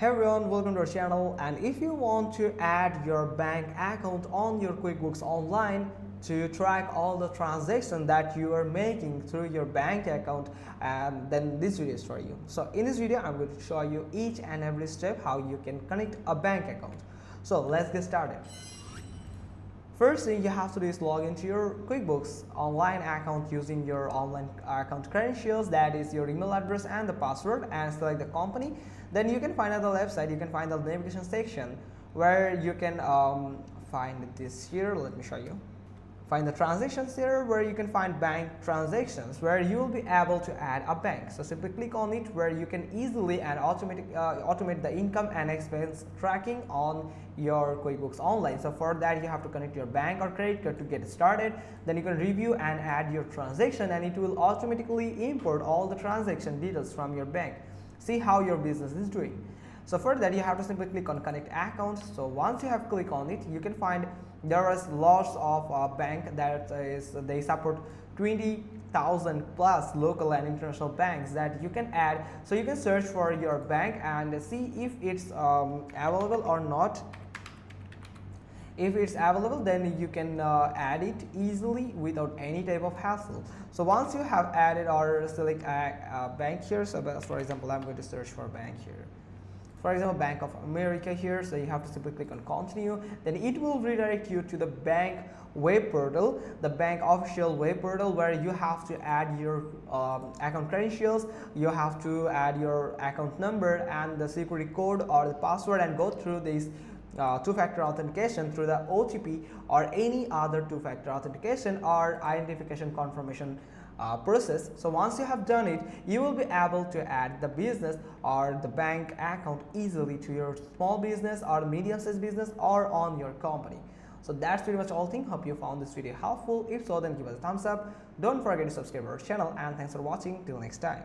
Hey everyone, welcome to our channel. And if you want to add your bank account on your QuickBooks Online to track all the transactions that you are making through your bank account, then this video is for you. So in this video I'm going to show you each and every step how you can connect a bank account. So let's get started. First thing you have to do is log into your QuickBooks Online account using your online account credentials, that is your email address and the password, and select the company. Then you can find on the left side, you can find the navigation section where you can find this here. Let me show you. Find the transactions here where you can find bank transactions where you will be able to add a bank. So simply click on it where you can easily and automate the income and expense tracking on your QuickBooks Online. So for that you have to connect your bank or credit card to get started. Then you can review and add your transaction, and it will automatically import all the transaction details from your bank. See how your business is doing. So for that you have to simply click on connect accounts. So once you have clicked on it, you can find there is lots of bank that is they support 20,000 plus local and international banks that you can add. So you can search for your bank and see if it's available or not. If it's available, then you can add it easily without any type of hassle. So once you have added or select a bank here, so for example I'm going to search for bank here. For example, Bank of America here, so you have to simply click on continue. Then it will redirect you to the bank web portal, the bank official web portal, where you have to add your account credentials, you have to add your account number and the security code or the password, and go through this two-factor authentication through the OTP or any other two-factor authentication or identification confirmation process. So once you have done it, you will be able to add the business or the bank account easily to your small business or medium-sized business or on your company. So that's pretty much all thing. Hope you found this video helpful. If so, then give us a thumbs up. Don't forget to subscribe our channel, and thanks for watching. Till next time.